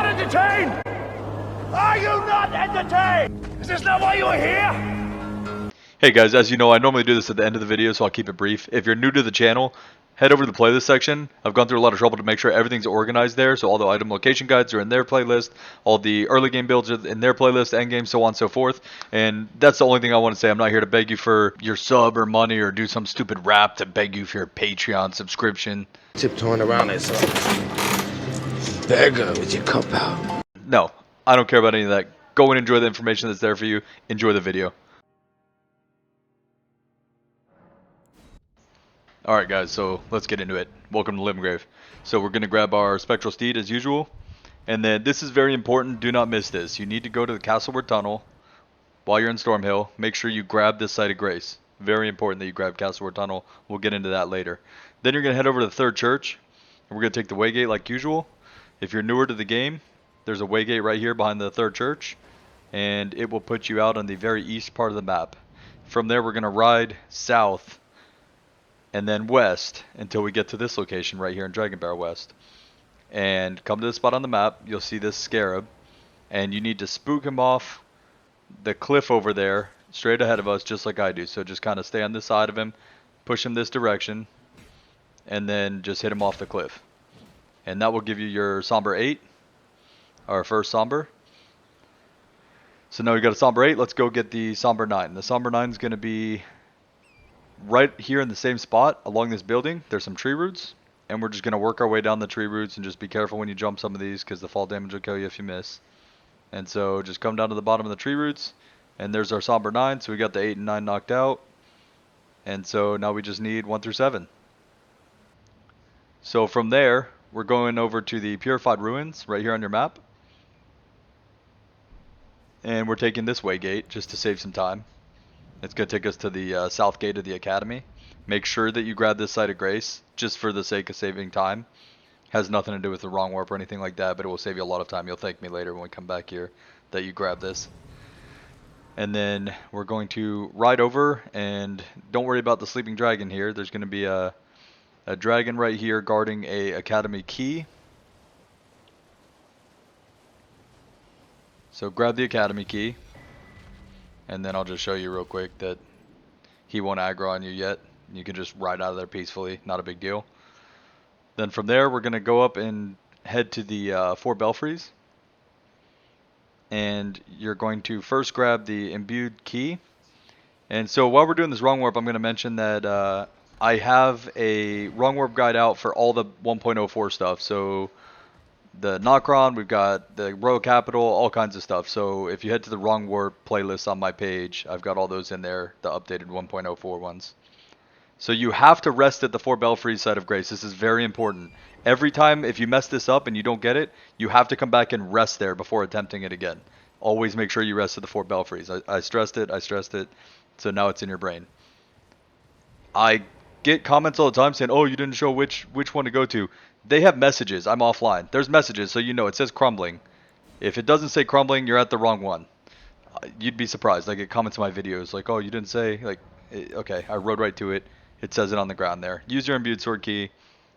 not entertained? Are you not entertained? Is this not why you are here? Hey guys, as you know, I normally do this at the end of the video, so I'll keep it brief. If you're new to the channel, head over to the playlist section. I've gone through a lot of trouble to make sure everything's organized there, so all the item location guides are in their playlist, all the early game builds are in their playlist, end game, so on and so forth. And that's the only thing I want to say. I'm not here to beg you for your sub or money or do some stupid rap to beg you for your Patreon subscription. Tiptoeing around it, so beggar with your cup out. No, I don't care about any of that. Go and enjoy the information that's there for you. Enjoy the video. Alright guys, so let's get into it. Welcome to Limgrave. So we're going to grab our Spectral Steed as usual. And then this is very important, do not miss this. You need to go to the Castleward Tunnel while you're in Stormhill. Make sure you grab this Site of Grace. Very important that you grab Castleward Tunnel. We'll get into that later. Then you're going to head over to the Third Church. And we're going to take the Waygate like usual. If you're newer to the game, there's a Waygate right here behind the Third Church. And it will put you out on the very east part of the map. From there we're going to ride south and then west until we get to this location right here in Dragonbear West. And come to the spot on the map, you'll see this scarab, and you need to spook him off the cliff over there, straight ahead of us, just like I do. So just kind of stay on this side of him, push him this direction, and then just hit him off the cliff. And that will give you your Somber 8, our first Somber. So now we got a Somber 8, let's go get the Somber 9. The Somber 9 is going to be right here in the same spot along this building. There's some tree roots, and we're just going to work our way down the tree roots, and just be careful when you jump some of these because the fall damage will kill you if you miss. And so just come down to the bottom of the tree roots, and there's our Somber 9. So we got the 8 and 9 knocked out, and so now we just need 1 through 7. So from there we're going over to the Purified Ruins right here on your map, and we're taking this Waygate just to save some time. It's going to take us to the south gate of the academy. Make sure that you grab this Site of Grace, just for the sake of saving time. Has nothing to do with the wrong warp or anything like that, but it will save you a lot of time. You'll thank me later when we come back here that you grab this. And then we're going to ride over, and don't worry about the sleeping dragon here. There's going to be a dragon right here guarding a academy key. So grab the academy key. And then I'll just show you real quick that he won't aggro on you yet. You can just ride out of there peacefully, not a big deal. Then from there we're going to go up and head to the 4 belfries. And you're going to first grab the imbued key. And so while we're doing this wrong warp, I'm going to mention that I have a wrong warp guide out for all the 1.04 stuff. So the Nocron, we've got the Royal Capital, all kinds of stuff. So if you head to the Wrong Warp playlist on my page, I've got all those in there, the updated 1.04 ones. So you have to rest at the 4 Belfries Site of Grace. This is very important. Every time, if you mess this up and you don't get it, you have to come back and rest there before attempting it again. Always make sure you rest at the 4 Belfries. I stressed it, so now it's in your brain. I get comments all the time saying, oh, you didn't show which one to go to. They have messages. I'm offline. There's messages, so you know. It says crumbling. If it doesn't say crumbling, you're at the wrong one. You'd be surprised. I get comments on my videos like, oh, you didn't say, like, okay, I rode right to it. It says it on the ground there. Use your imbued sword key.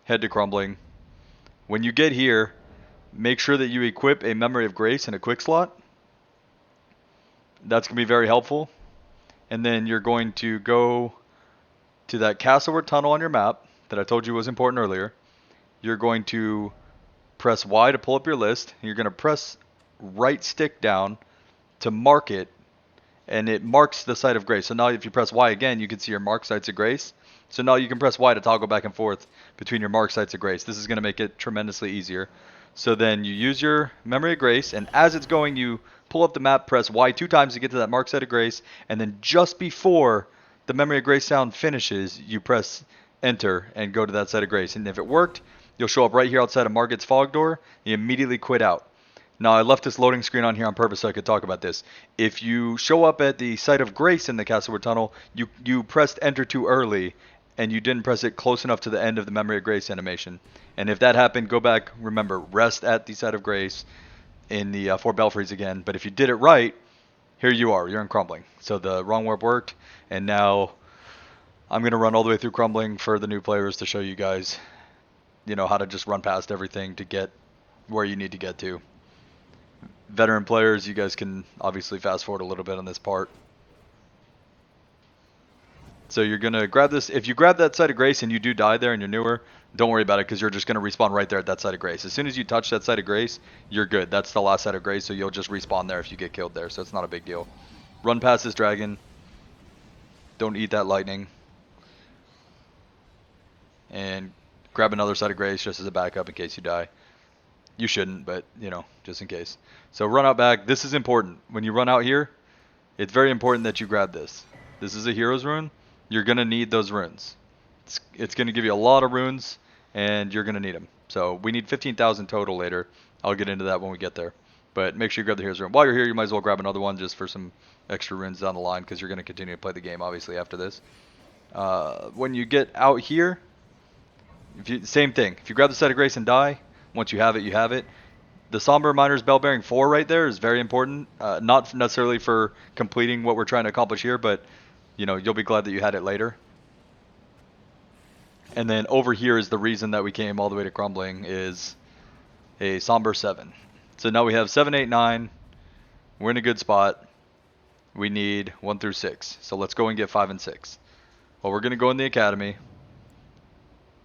Head to crumbling. When you get here, make sure that you equip a Memory of Grace in a quick slot. That's going to be very helpful. And then you're going to go to that Castleward Tunnel on your map that I told you was important earlier. You're going to press Y to pull up your list. You're going to press right stick down to mark it, and it marks the Site of Grace. So now if you press Y again, you can see your marked Sites of Grace. So now you can press Y to toggle back and forth between your marked Sites of Grace. This is going to make it tremendously easier. So then you use your Memory of Grace, and as it's going, you pull up the map, press Y 2 times to get to that marked Site of Grace, and then just before the Memory of Grace sound finishes, you press Enter and go to that Site of Grace. And if it worked, you'll show up right here outside of Margit's Fog Door. You immediately quit out. Now, I left this loading screen on here on purpose so I could talk about this. If you show up at the Site of Grace in the Castleward Tunnel, you pressed Enter too early, and you didn't press it close enough to the end of the Memory of Grace animation. And if that happened, go back. Remember, rest at the Site of Grace in the 4 Belfries again. But if you did it right, here you are. You're in Crumbling. So the wrong warp worked, and now I'm going to run all the way through Crumbling for the new players to show you guys, you know, how to just run past everything to get where you need to get to. Veteran players, you guys can obviously fast forward a little bit on this part. So you're going to grab this. If you grab that site of grace and you do die there and you're newer, don't worry about it because you're just going to respawn right there at that site of grace. As soon as you touch that site of grace, you're good. That's the last site of grace, so you'll just respawn there if you get killed there, so it's not a big deal. Run past this dragon. Don't eat that lightning. And grab another site of grace just as a backup in case you die. You shouldn't, but, you know, just in case. So run out back. This is important. When you run out here, it's very important that you grab this. This is a hero's rune. You're going to need those runes. It's going to give you a lot of runes, and you're going to need them. So we need 15,000 total later. I'll get into that when we get there. But make sure you grab the hero's rune. While you're here, you might as well grab another one just for some extra runes down the line because you're going to continue to play the game, obviously, after this. When you get out here, same thing. If you grab the site of grace and die, once you have it, you have it. The Somber Miner's Bell Bearing 4 right there is very important. Not necessarily for completing what we're trying to accomplish here, but you know, you'll be glad that you had it later. And then over here is the reason that we came all the way to Crumbling is a Somber 7. So now we have 7, 8, 9. We're in a good spot. We need 1 through 6. So let's go and get 5 and 6. Well, we're going to go in the Academy.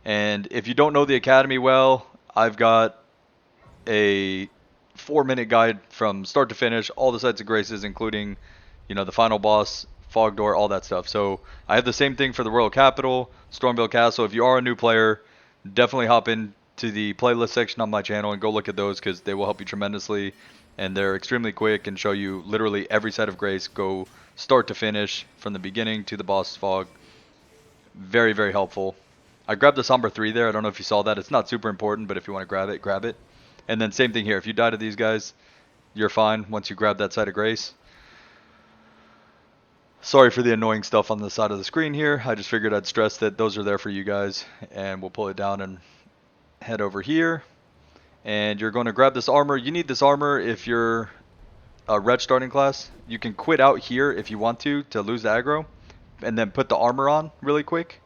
And if you don't know the Academy well, I've got a 4-minute guide from start to finish, all the sites of graces, including, you know, the final boss, Fog Door, all that stuff. So I have the same thing for the Royal Capital, Stormville Castle. If you are a new player, definitely hop into the playlist section on my channel and go look at those because they will help you tremendously. And they're extremely quick and show you literally every site of grace, go start to finish from the beginning to the boss fog. Very, very helpful. I grabbed the Somber 3 there. I don't know if you saw that. It's not super important, but if you want to grab it, grab it. And then same thing here. If you die to these guys, you're fine once you grab that site of grace. Sorry for the annoying stuff on the side of the screen here. I just figured I'd stress that those are there for you guys. And we'll pull it down and head over here. And you're going to grab this armor. You need this armor if you're a wretch starting class. You can quit out here if you want to lose the aggro. And then put the armor on really quick.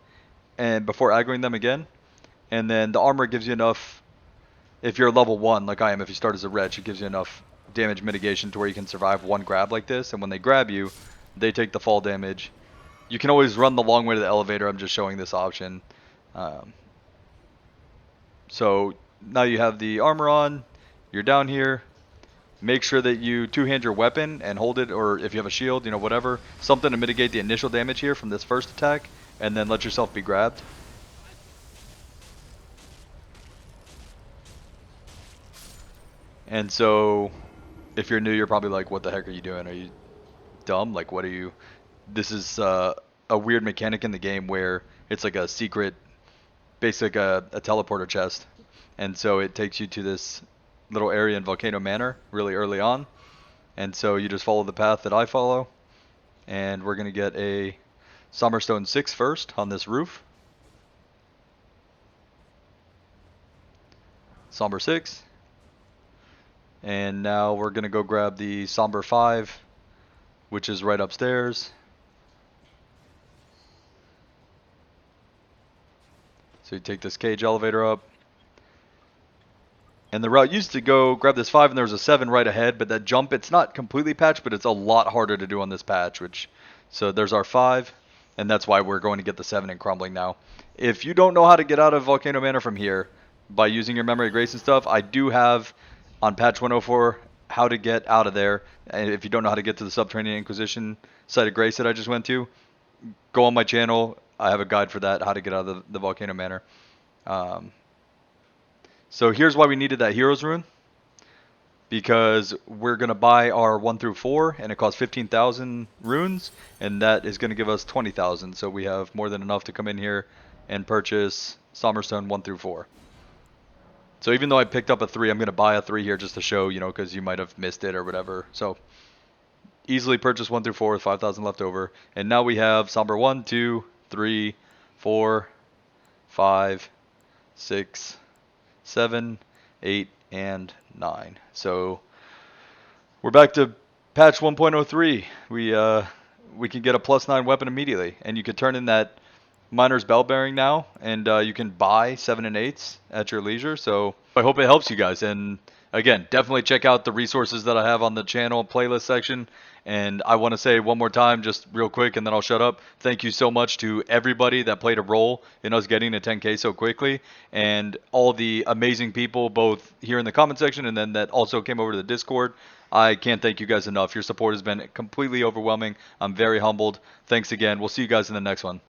And before aggroing them again. And then the armor gives you enough, if you're level 1 like I am, if you start as a wretch, it gives you enough damage mitigation to where you can survive one grab like this. And when they grab you, they take the fall damage. You can always run the long way to the elevator. I'm just showing this option. So now you have the armor on. You're down here. Make sure that you two-hand your weapon and hold it, or if you have a shield, you know, whatever. Something to mitigate the initial damage here from this first attack. And then let yourself be grabbed. And so, if you're new, you're probably like, what the heck are you doing? Are you dumb? Like, what are you... This is a weird mechanic in the game where it's like a secret, basically a teleporter chest. And so it takes you to this little area in Volcano Manor really early on. And so you just follow the path that I follow. And we're going to get a Somberstone 6 first on this roof. Somber 6. And now we're going to go grab the Somber 5, which is right upstairs. So you take this cage elevator up. And the route used to go grab this 5 and there was a 7 right ahead, but that jump, it's not completely patched, but it's a lot harder to do on this patch. So there's our 5, and that's why we're going to get the 7 in Crumbling now. If you don't know how to get out of Volcano Manor from here by using your Memory of Grace and stuff, I do have on patch 104 how to get out of there. And if you don't know how to get to the Subterranean Inquisition site of Grace that I just went to, go on my channel. I have a guide for that, how to get out of the Volcano Manor. So here's why we needed that Hero's Rune. Because we're going to buy our 1 through 4, and it costs 15,000 runes, and that is going to give us 20,000. So we have more than enough to come in here and purchase Somberstone 1 through 4. So even though I picked up a 3, I'm going to buy a 3 here just to show, you know, because you might have missed it or whatever. So easily purchase 1 through 4 with 5,000 left over. And now we have Somber 1, 2, 3, 4, 5, 6, 7, 8, and 9. So we're back to patch 1.03. We can get a +9 weapon immediately, and you could turn in that Miner's Bell Bearing now, and you can buy 7 and 8s at your leisure. So I hope it helps you guys. And again, definitely check out the resources that I have on the channel playlist section. And I want to say one more time, just real quick, and then I'll shut up. Thank you so much to everybody that played a role in us getting to 10K so quickly, and all the amazing people, both here in the comment section and then that also came over to the Discord. I can't thank you guys enough. Your support has been completely overwhelming. I'm very humbled. Thanks again. We'll see you guys in the next one.